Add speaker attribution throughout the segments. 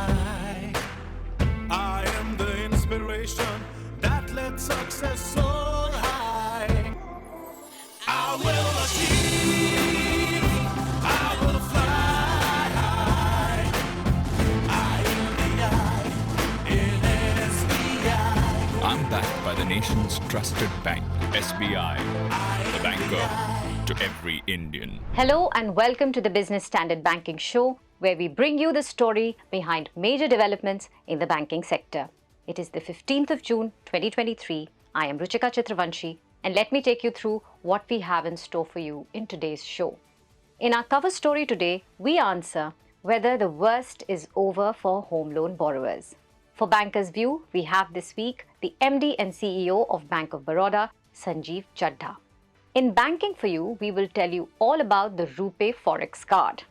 Speaker 1: high. I am the inspiration that led success soar high. I will achieve, I will fly high. I am the I in SBI.
Speaker 2: I'm backed by the nation's trusted bank, SBI, the banker to every Indian.
Speaker 3: Hello and welcome to the Business Standard Banking Show, where we bring you the story behind major developments in the banking sector. It is the 15th of June 2023. I am Ruchika Chitravanshi, and let me take you through what we have in store for you in today's show. In our cover story today, we answer whether the worst is over for home loan borrowers. For Banker's View, we have this week the MD and CEO of Bank of Baroda, Sanjeev Chadha. In Banking for You, we will tell you all about the RuPay Forex card.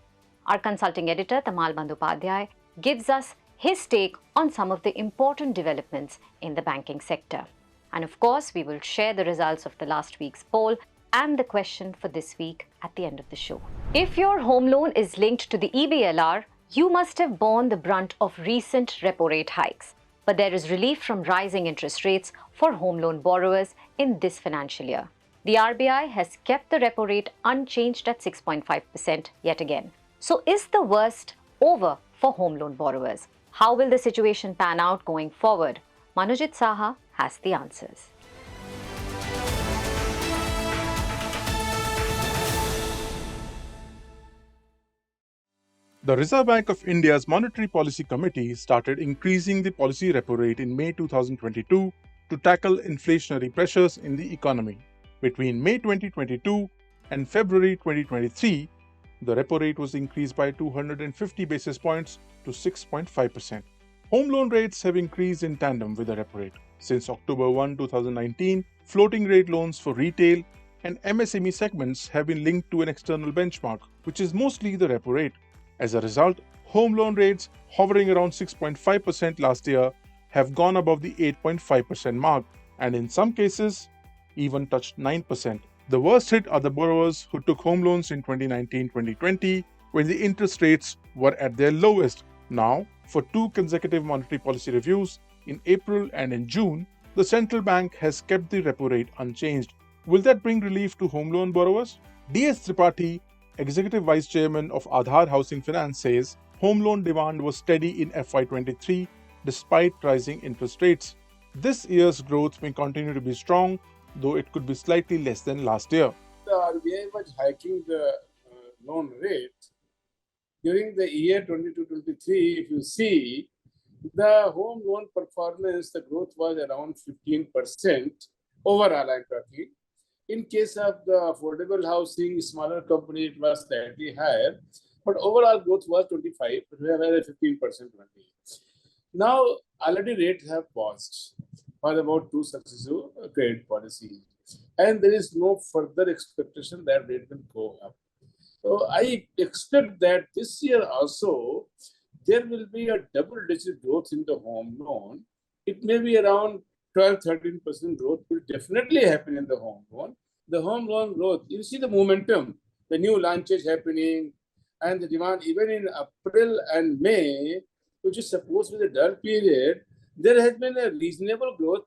Speaker 3: Our consulting editor, Tamal Bandyopadhyay, gives us his take on some of the important developments in the banking sector. And of course, we will share the results of the last week's poll and the question for this week at the end of the show. If your home loan is linked to the EBLR, you must have borne the brunt of recent repo rate hikes. But there is relief from rising interest rates for home loan borrowers in this financial year. The RBI has kept the repo rate unchanged at 6.5% yet again. So is the worst over for home loan borrowers? How will the situation pan out going forward? Manojit Saha has the answers.
Speaker 4: The Reserve Bank of India's Monetary Policy Committee started increasing the policy repo rate in May 2022 to tackle inflationary pressures in the economy. Between May 2022 and February 2023, the repo rate was increased by 250 basis points to 6.5%. Home loan rates have increased in tandem with the repo rate. Since October 1, 2019, floating rate loans for retail and MSME segments have been linked to an external benchmark, which is mostly the repo rate. As a result, home loan rates hovering around 6.5% last year have gone above the 8.5% mark, and in some cases, even touched 9%. The worst hit are the borrowers who took home loans in 2019-2020 when the interest rates were at their lowest. Now, for two consecutive monetary policy reviews, in April and in June, the central bank has kept the repo rate unchanged. Will that bring relief to home loan borrowers? D.S. Tripathi, Executive Vice Chairman of Aadhar Housing Finance, says home loan demand was steady in FY23 despite rising interest rates. This year's growth may continue to be strong, though it could be slightly less than last year.
Speaker 5: The RBI was hiking the loan rate during the year 22-23. If you see, the home loan performance, the growth was around 15% overall, I'm talking. In case of the affordable housing, smaller company, it was slightly higher, but overall growth was 25, but we have a 15% only. Now, already rates have paused for about two successive credit policies, and there is no further expectation that rate will go up. So I expect that this year also there will be a double-digit growth in the home loan. It may be around 12-13% growth will definitely happen in the home loan. The home loan growth, you see the momentum, the new launches happening, and the demand even in April and May, which is supposed to be the dull period, there has been a reasonable growth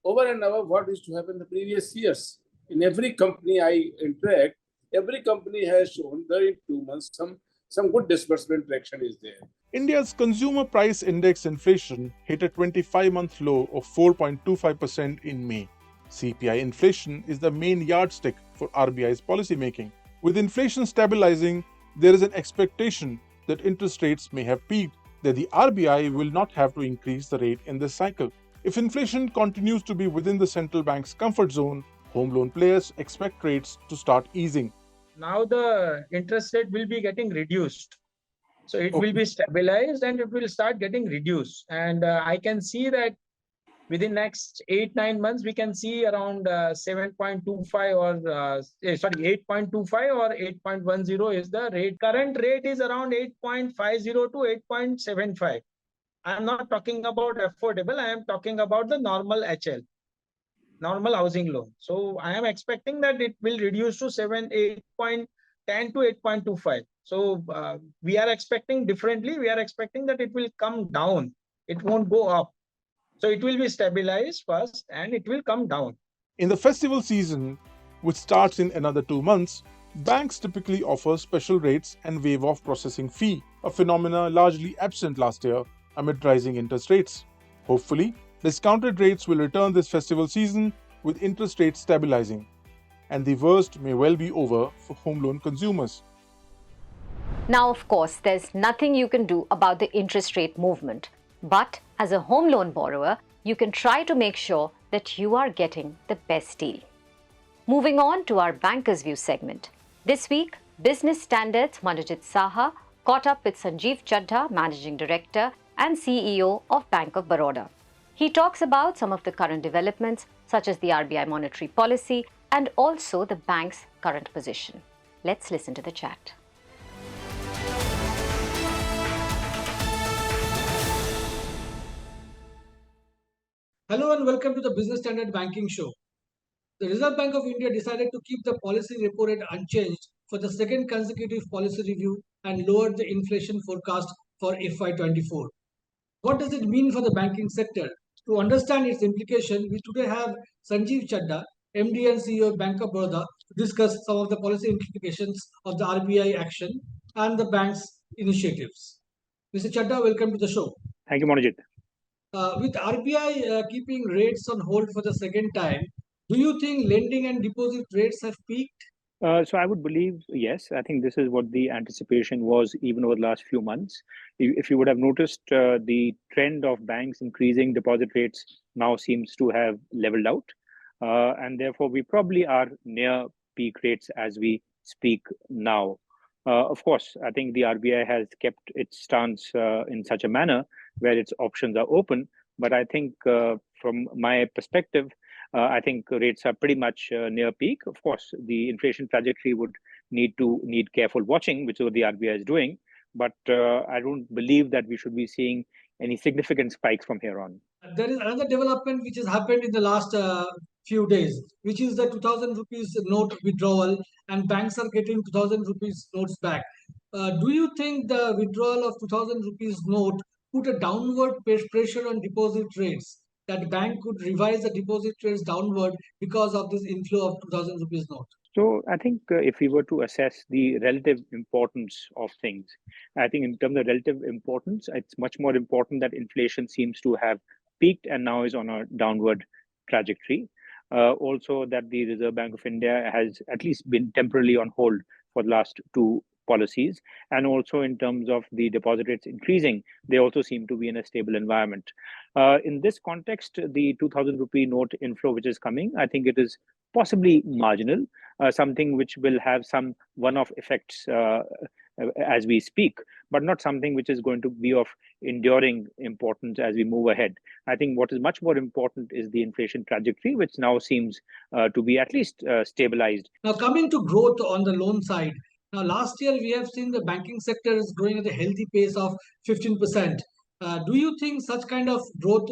Speaker 5: over and above what used to happen in the previous years. In every company I interact, every company has shown that in 2 months some good disbursement traction is there.
Speaker 4: India's consumer price index inflation hit a 25-month low of 4.25% in May. CPI inflation is the main yardstick for RBI's policymaking. With inflation stabilizing, there is an expectation that interest rates may have peaked, that the RBI will not have to increase the rate in this cycle. If inflation continues to be within the central bank's comfort zone, home loan players expect rates to start easing.
Speaker 6: Now the interest rate will be getting reduced. So it will be stabilized and it will start getting reduced. And I can see that within next 8-9 months, we can see around 7.25 or 8.25 or 8.10 is the rate. Current rate is around 8.50 to 8.75. I'm not talking about affordable. I am talking about the normal HL, normal housing loan. So I am expecting that it will reduce to 8.10 to 8.25. So we are expecting differently. We are expecting that it will come down. It won't go up. So it will be stabilized first and it will come down.
Speaker 4: In the festival season, which starts in another 2 months, banks typically offer special rates and waive off processing fee, a phenomena largely absent last year amid rising interest rates. Hopefully, discounted rates will return this festival season with interest rates stabilizing, and the worst may well be over for home loan consumers.
Speaker 3: Now, of course, there's nothing you can do about the interest rate movement. But as a home loan borrower, you can try to make sure that you are getting the best deal. Moving on to our Banker's View segment. This week, Business Standard's Manojit Saha caught up with Sanjeev Chadha, Managing Director and CEO of Bank of Baroda. He talks about some of the current developments, such as the RBI monetary policy and also the bank's current position. Let's listen to the chat.
Speaker 7: Hello and welcome to the Business Standard Banking Show. The Reserve Bank of India decided to keep the policy repo rate unchanged for the second consecutive policy review and lowered the inflation forecast for FY24. What does it mean for the banking sector? To understand its implication, we today have Sanjeev Chadha, MD and CEO of Bank of Baroda, to discuss some of the policy implications of the RBI action and the bank's initiatives. Mr. Chadha, welcome to the show.
Speaker 8: Thank you, Manojit.
Speaker 7: With RBI keeping rates on hold for the second time, do you think lending and deposit rates have peaked?
Speaker 8: So I would believe, yes, I think this is what the anticipation was even over the last few months. If you would have noticed, the trend of banks increasing deposit rates now seems to have leveled out. And therefore, we probably are near peak rates as we speak now. Of course, I think the RBI has kept its stance in such a manner where its options are open. But I think from my perspective, I think rates are pretty much near peak. Of course, the inflation trajectory would need careful watching, which is what the RBI is doing. But I don't believe that we should be seeing any significant spikes from here on.
Speaker 7: There is another development which has happened in the last few days, which is the 2000 rupees note withdrawal, and banks are getting 2000 rupees notes back. Do you think the withdrawal of 2000 rupees note put a downward pressure on deposit rates? That bank could revise the deposit rates downward because of this inflow of 2000 rupees note?
Speaker 8: So I think if we were to assess the relative importance of things, I think in terms of relative importance, it's much more important that inflation seems to have peaked and now is on a downward trajectory. Also, that the Reserve Bank of India has at least been temporarily on hold for the last two policies. And also in terms of the deposit rates increasing, they also seem to be in a stable environment. In this context, the 2000 rupee note inflow, which is coming, I think it is possibly marginal, something which will have some one-off effects as we speak, but not something which is going to be of enduring importance as we move ahead. I think what is much more important is the inflation trajectory, which now seems to be at least stabilized.
Speaker 7: Now, coming to growth on the loan side, now last year we have seen the banking sector is growing at a healthy pace of 15%. Do you think such kind of growth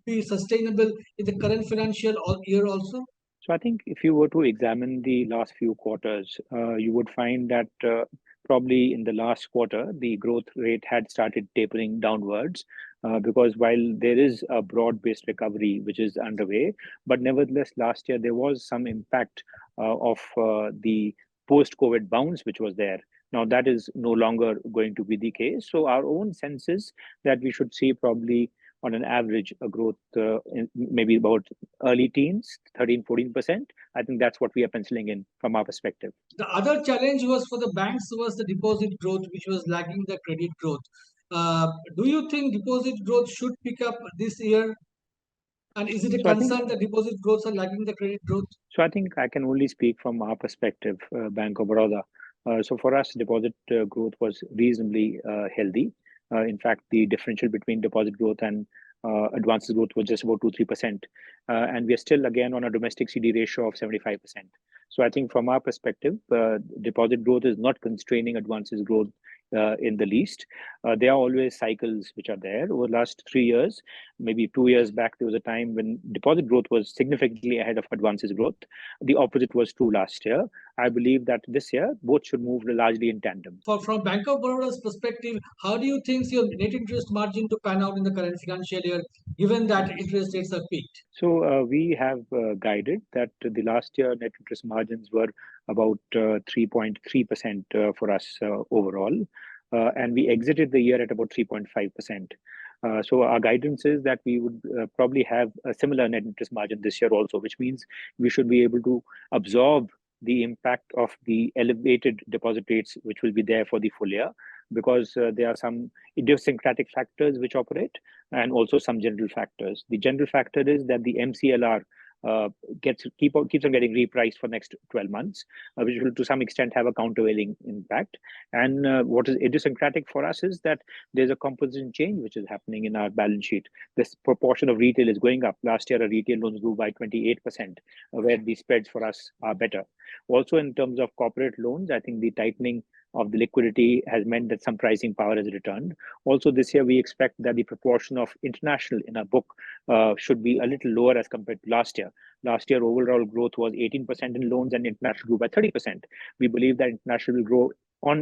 Speaker 7: be sustainable in the current financial year also?
Speaker 8: So I think if you were to examine the last few quarters, you would find that probably in the last quarter, the growth rate had started tapering downwards because while there is a broad-based recovery which is underway, but nevertheless, last year there was some impact of the post-COVID bounce which was there. Now that is no longer going to be the case. So our own sense is that we should see probably on an average a growth in maybe about early teens, 13-14%. I think that's what we are penciling in from our perspective.
Speaker 7: The other challenge was for the banks was the deposit growth, which was lagging the credit growth. Do you think deposit growth should pick up this year? And is it a concern that deposit growths are lagging the credit growth?
Speaker 8: So I think I can only speak from our perspective, Bank of Baroda. So for us, deposit growth was reasonably healthy. In fact, the differential between deposit growth and advances growth was just about 2-3%. And we are still, again, on a domestic CD ratio of 75%. So I think from our perspective, deposit growth is not constraining advances growth in the least. There are always cycles which are there. Over the last 3 years, maybe 2 years back, there was a time when deposit growth was significantly ahead of advances growth. The opposite was true last year. I believe that this year, both should move largely in tandem.
Speaker 7: From Bank of Baroda's perspective, how do you think your net interest margin to pan out in the current financial year, given that interest rates have peaked?
Speaker 8: So we have guided that the last year net interest margins were about 3.3% for us overall, and we exited the year at about 3.5%. So our guidance is that we would probably have a similar net interest margin this year also, which means we should be able to absorb the impact of the elevated deposit rates, which will be there for the full year, because there are some idiosyncratic factors which operate and also some general factors. The general factor is that the MCLR keeps on getting repriced for next 12 months, which will to some extent have a countervailing impact. And what is idiosyncratic for us is that there's a composition change which is happening in our balance sheet. This proportion of retail is going up. Last year, our retail loans grew by 28%, where the spreads for us are better. Also, in terms of corporate loans, I think the tightening of the liquidity has meant that some pricing power has returned. Also, this year, we expect that the proportion of international in our book should be a little lower as compared to last year. Last year, overall growth was 18% in loans and international grew by 30%. We believe that international will grow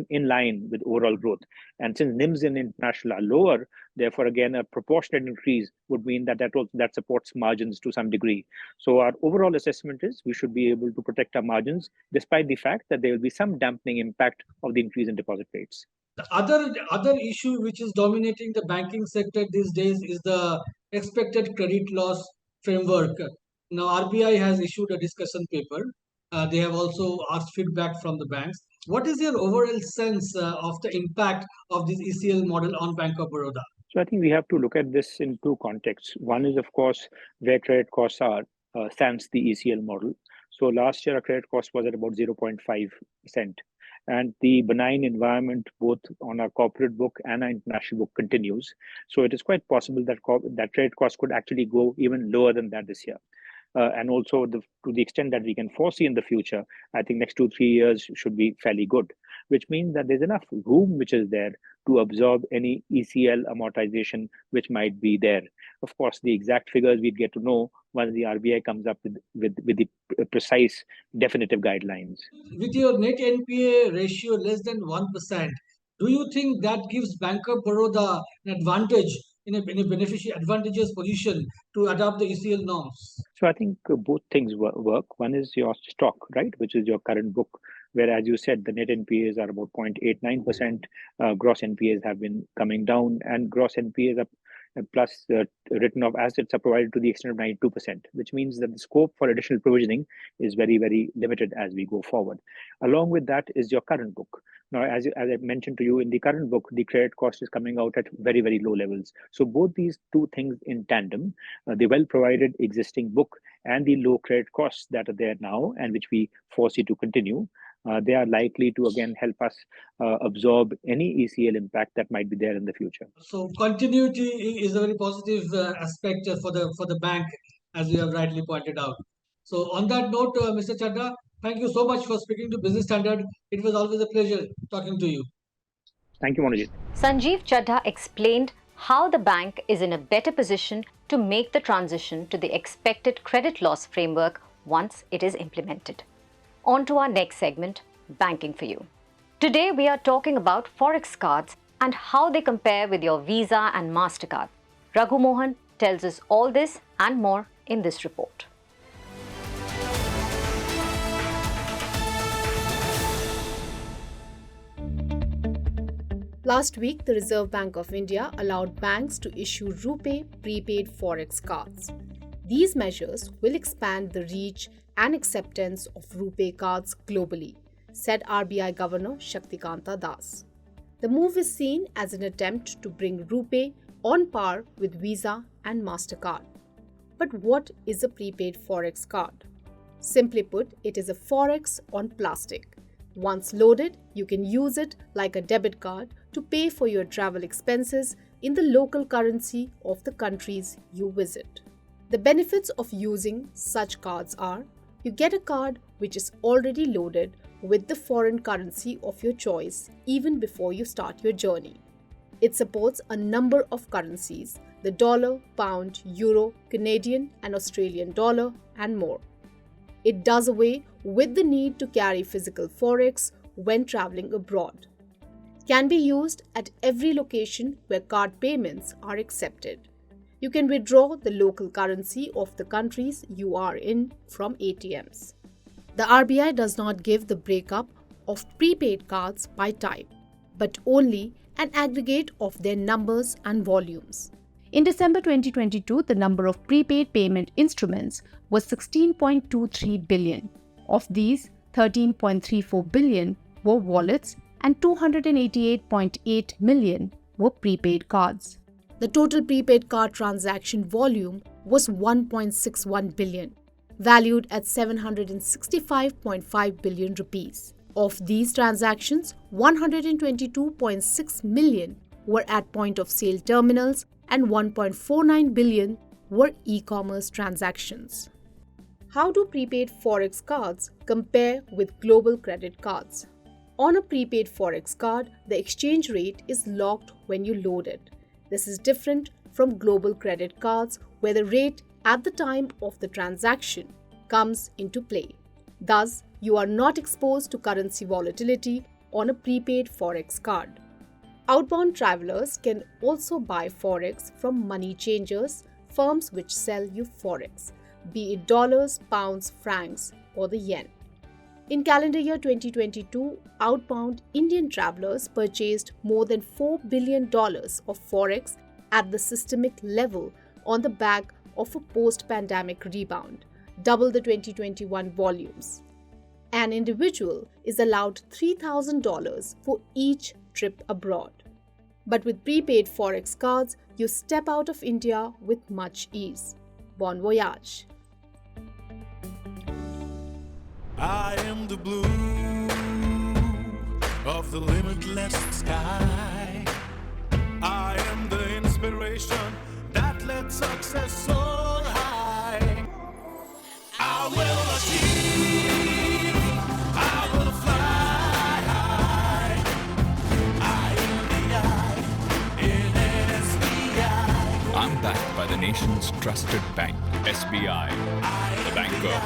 Speaker 8: in line with overall growth. And since NIMs in international are lower, therefore, again, a proportionate increase would mean that supports margins to some degree. So our overall assessment is we should be able to protect our margins, despite the fact that there will be some dampening impact of the increase in deposit rates.
Speaker 7: The other issue which is dominating the banking sector these days is the expected credit loss framework. Now, RBI has issued a discussion paper. They have also asked feedback from the banks. What is your overall sense of the impact of this ECL model on Bank of Baroda?
Speaker 8: So I think we have to look at this in two contexts. One is, of course, where credit costs are, sans the ECL model. So last year, our credit cost was at about 0.5%. And the benign environment, both on our corporate book and our international book, continues. So it is quite possible that that credit cost could actually go even lower than that this year. And also, to the extent that we can foresee in the future, I think next 2-3 years should be fairly good, which means that there's enough room which is there to absorb any ECL amortization which might be there. Of course, the exact figures we'd get to know once the RBI comes up with the precise definitive guidelines.
Speaker 7: With your net NPA ratio less than 1%, do you think that gives Bank of Baroda an advantage in a advantageous position to adopt the ECL norms?
Speaker 8: So I think both things work. One is your stock, right, which is your current book, where, as you said, the net NPAs are about 0.89%. Gross NPAs have been coming down, and gross NPAs are plus written off assets are provided to the extent of 92%, which means that the scope for additional provisioning is very, very limited as we go forward. Along with that is your current book. Now, as I mentioned to you, in the current book, the credit cost is coming out at very, very low levels. So both these two things in tandem, the well-provided existing book and the low credit costs that are there now and which we foresee to continue, they are likely to again help us absorb any ECL impact that might be there in the future.
Speaker 7: So continuity is a very positive aspect for the bank, as you have rightly pointed out. So on that note, Mr. Chadha, thank you so much for speaking to Business Standard. It was always a pleasure talking to you.
Speaker 8: Thank you, Monojit.
Speaker 3: Sanjeev Chadha explained how the bank is in a better position to make the transition to the expected credit loss framework once it is implemented. On to our next segment, Banking for You. Today we are talking about Forex cards and how they compare with your Visa and MasterCard. Raghu Mohan tells us all this and more in this report.
Speaker 9: Last week, the Reserve Bank of India allowed banks to issue RuPay prepaid Forex cards. These measures will expand the reach and acceptance of RuPay cards globally, said RBI Governor Shaktikanta Das. The move is seen as an attempt to bring RuPay on par with Visa and MasterCard. But what is a prepaid Forex card? Simply put, it is a Forex on plastic. Once loaded, you can use it like a debit card to pay for your travel expenses in the local currency of the countries you visit. The benefits of using such cards are: you get a card which is already loaded with the foreign currency of your choice even before you start your journey. It supports a number of currencies: the dollar, pound, euro, Canadian and Australian dollar, and more. It does away with the need to carry physical forex when traveling abroad. Can be used at every location where card payments are accepted. You can withdraw the local currency of the countries you are in from ATMs. The RBI does not give the breakup of prepaid cards by type, but only an aggregate of their numbers and volumes. In December 2022, the number of prepaid payment instruments was 16.23 billion. Of these, 13.34 billion were wallets and 288.8 million were prepaid cards. The total prepaid card transaction volume was 1.61 billion, valued at 765.5 billion rupees. Of these transactions, 122.6 million were at point of sale terminals and 1.49 billion were e-commerce transactions. How do prepaid forex cards compare with global credit cards? On a prepaid forex card, the exchange rate is locked when you load it. This is different from global credit cards where the rate at the time of the transaction comes into play. Thus, you are not exposed to currency volatility on a prepaid forex card. Outbound travelers can also buy forex from money changers, firms which sell you forex, be it dollars, pounds, francs, or the yen. In calendar year 2022, outbound Indian travelers purchased more than $4 billion of forex at the systemic level on the back of a post-pandemic rebound, double the 2021 volumes. An individual is allowed $3,000 for each trip abroad. But with prepaid forex cards, you step out of India with much ease. Bon voyage!
Speaker 1: I am the blue of the limitless sky. I am the inspiration that led success soar high. I will achieve, I will fly high. I am the I in SBI.
Speaker 2: I'm backed by the nation's trusted bank, SBI, the banker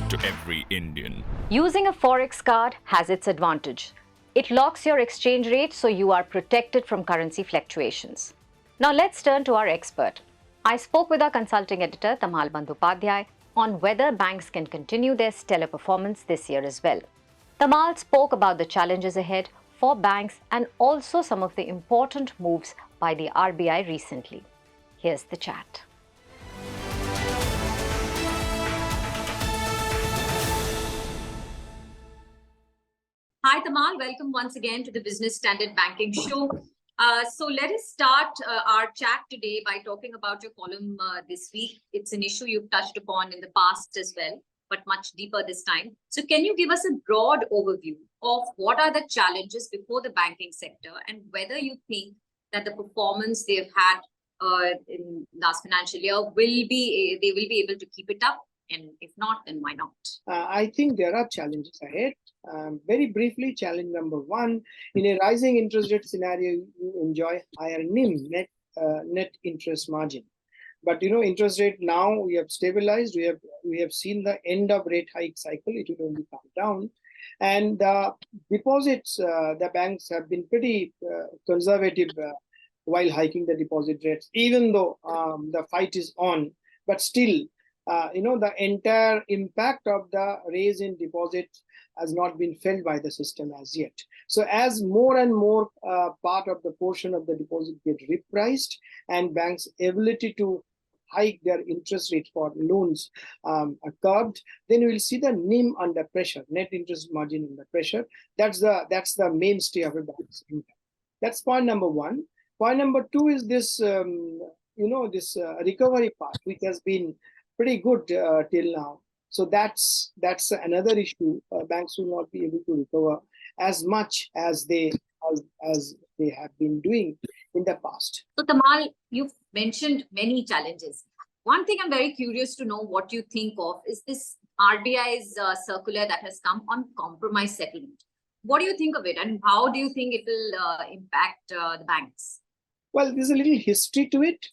Speaker 2: to every Indian.
Speaker 3: Using a forex card has its advantage. It locks your exchange rate so you are protected from currency fluctuations. Now let's turn to our expert. I spoke with our consulting editor Tamal Bandhopadhyay on whether banks can continue their stellar performance this year as well. Tamal spoke about the challenges ahead for banks and also some of the important moves by the RBI recently. Here's the chat. Hi, Tamal. Welcome once again to the Business Standard Banking Show. So let us start our chat today by talking about your column this week. It's an issue you've touched upon in the past as well, but much deeper this time. So can you give us a broad overview of what are the challenges before the banking sector and whether you think that the performance they've had in last financial year they will be able to keep it up? And if not, then why not?
Speaker 10: I think there are challenges ahead. Very briefly, challenge number one, in a rising interest rate scenario, you enjoy higher NIM, net interest margin. But interest rate now we have stabilized. We have seen the end of rate hike cycle. It will only come down. And deposits, the banks have been pretty conservative while hiking the deposit rates, even though the fight is on. But still, the entire impact of the raise in deposits has not been felt by the system as yet. So as more and more part of the portion of the deposit get repriced and banks' ability to hike their interest rate for loans are curbed, then we will see the NIM under pressure, net interest margin under pressure. That's the mainstay of a bank's income. That's point number one. Point number two is this, this recovery part, which has been pretty good till now. So that's another issue. Banks will not be able to recover as much as they have been doing in the past.
Speaker 3: So Tamal, you've mentioned many challenges. One thing I'm very curious to know what you think of is this RBI's circular that has come on compromise settlement. What do you think of it, and how do you think it will impact the banks?
Speaker 10: Well, there's a little history to it.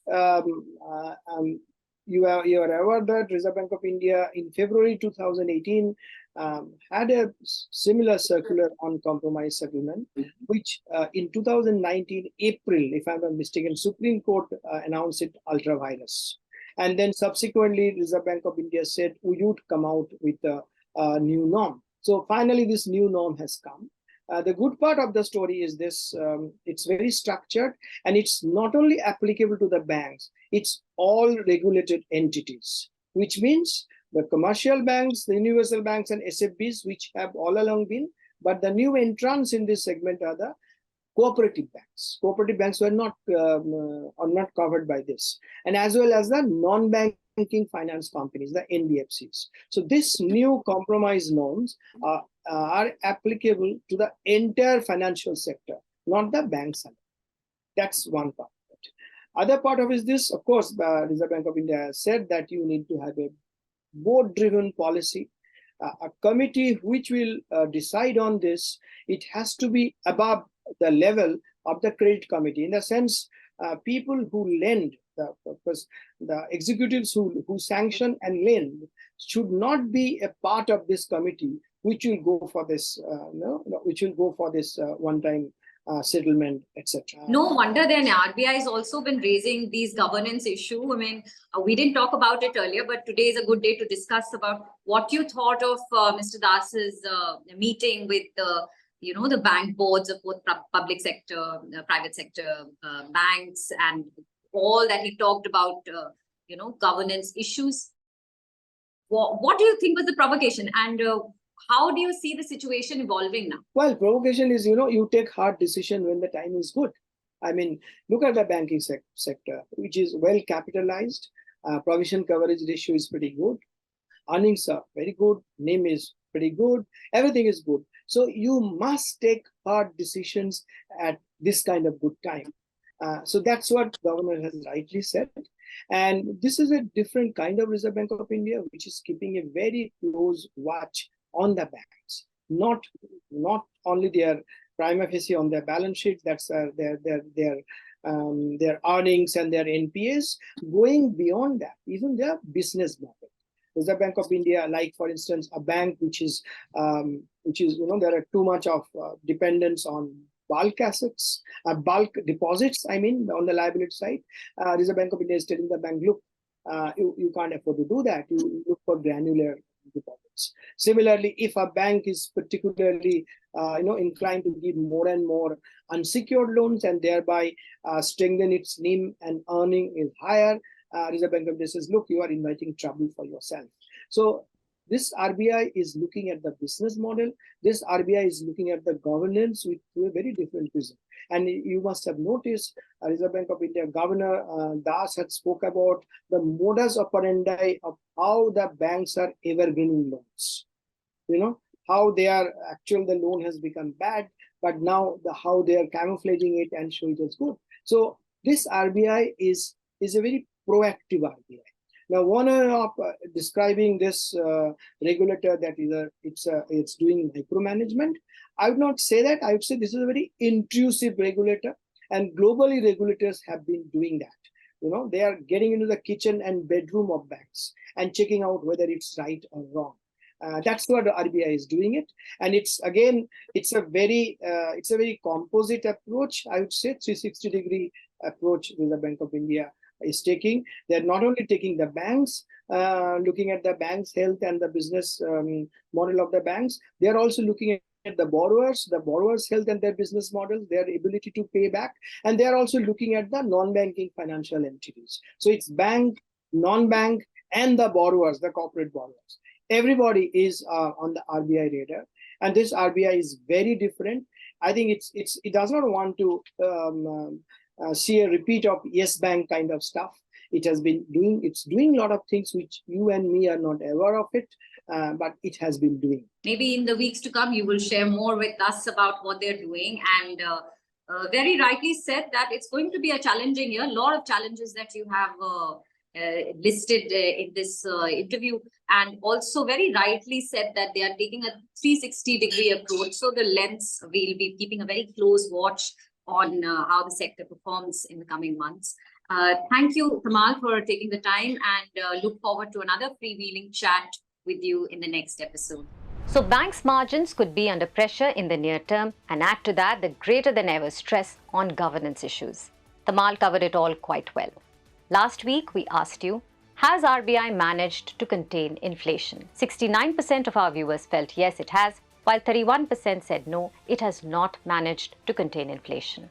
Speaker 10: You are aware that Reserve Bank of India in February 2018 had a similar circular on compromise settlement, which in 2019 April, if I'm not mistaken, Supreme Court announced it ultra virus. And then subsequently, Reserve Bank of India said we would come out with a new norm. So finally, this new norm has come. The good part of the story is this, it's very structured, and it's not only applicable to the banks, it's all regulated entities, which means the commercial banks, the universal banks and SFBs, which have all along been, but the new entrants in this segment are the cooperative banks. Cooperative banks are not covered by this, and as well as the non-banking finance companies, the NBFCs. So this new compromise norms are applicable to the entire financial sector, not the banks. That's one part of it. Other part of it is this, of course, the Reserve Bank of India has said that you need to have a board-driven policy, a committee which will decide on this. It has to be above the level of the credit committee, in the sense people who lend, the executives who sanction and lend should not be a part of this committee, which will go for this, one-time settlement, etc.
Speaker 3: No wonder then RBI has also been raising these governance issue. I mean, we didn't talk about it earlier, but today is a good day to discuss about what you thought of Mr. Das's meeting with the bank boards of both public sector, private sector banks, and all that he talked about, governance issues. What do you think was the provocation, and how do you see the situation evolving now?
Speaker 10: Well, provocation is, you take hard decision when the time is good. I mean, look at the banking sector, which is well capitalized. Provision coverage ratio is pretty good. Earnings are very good. NIM is pretty good. Everything is good. So you must take hard decisions at this kind of good time. So that's what governor has rightly said. And this is a different kind of Reserve Bank of India, which is keeping a very close watch on the banks, not only their prima facie on their balance sheet, that's their earnings and their NPAs, going beyond that, even their business model. Reserve Bank of India, like for instance, a bank which is there are too much of dependence on bulk assets, bulk deposits. I mean, on the liability side, Reserve Bank of India is telling the bank, look, you can't afford to do that. You look for granular deposits. Similarly, if a bank is particularly inclined to give more and more unsecured loans and thereby strengthen its NIM and earning is higher, Reserve Bank of India says, look, you are inviting trouble for yourself. So this RBI is looking at the business model. This RBI is looking at the governance with a very different vision. And you must have noticed Reserve Bank of India Governor Das had spoke about the modus operandi of how the banks are evergreening loans. How they are the loan has become bad, but now how they are camouflaging it and show it as good. So this RBI is a very proactive RBI. Now, one of describing this regulator that it's doing micromanagement, I would not say that. I would say this is a very intrusive regulator, and globally regulators have been doing that. They are getting into the kitchen and bedroom of banks and checking out whether it's right or wrong. That's what the RBI is doing it, and it's a very composite approach. I would say 360-degree approach with the Bank of India is taking. They're not only taking the banks, looking at the banks' health and the business model of the banks, they're also looking at the borrowers' health and their business models, their ability to pay back, and they're also looking at the non-banking financial entities. So it's bank, non-bank, and the borrowers, the corporate borrowers. Everybody is on the RBI radar, and this RBI is very different. I think it does not want to see a repeat of Yes Bank kind of stuff. It's doing a lot of things which you and me are not aware of it, but it has been doing.
Speaker 3: Maybe in the weeks to come, you will share more with us about what they're doing. And very rightly said that it's going to be a challenging year. A lot of challenges that you have listed in this interview, and also very rightly said that they are taking a 360-degree approach. So the lens, we'll be keeping a very close watch on how the sector performs in the coming months. Thank you, Tamal, for taking the time, and look forward to another freewheeling chat with you in the next episode. So banks' margins could be under pressure in the near term, and add to that the greater than ever stress on governance issues. Tamal covered it all quite well. Last week, we asked you, has RBI managed to contain inflation? 69% of our viewers felt yes, it has, while 31% said no, it has not managed to contain inflation.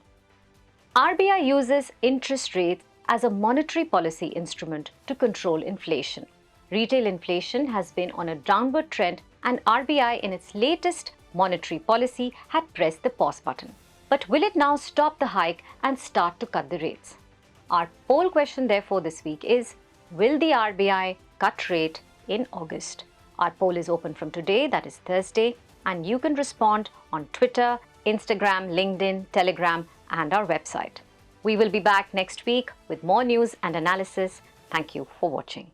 Speaker 3: RBI uses interest rates as a monetary policy instrument to control inflation. Retail inflation has been on a downward trend, and RBI in its latest monetary policy had pressed the pause button. But will it now stop the hike and start to cut the rates? Our poll question therefore this week is, will the RBI cut rate in August? Our poll is open from today, that is Thursday, and you can respond on Twitter, Instagram, LinkedIn, Telegram, and our website. We will be back next week with more news and analysis. Thank you for watching.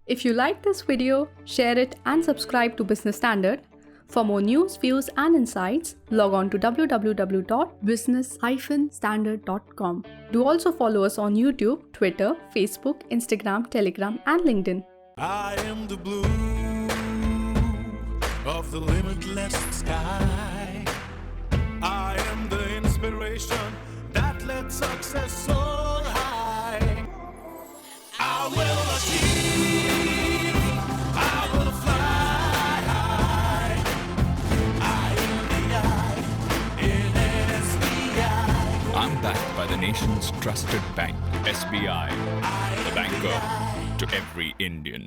Speaker 11: If you like this video, share it and subscribe to Business Standard. For more news, views and insights, log on to www.business-standard.com. Do also follow us on YouTube, Twitter, Facebook, Instagram, Telegram and LinkedIn.
Speaker 1: I am the blue of the limitless sky. I am the inspiration that lets success soar high. I will achieve, I will fly high. I am the I in SBI.
Speaker 2: I'm backed by the nation's trusted bank, SBI, the banker to every Indian.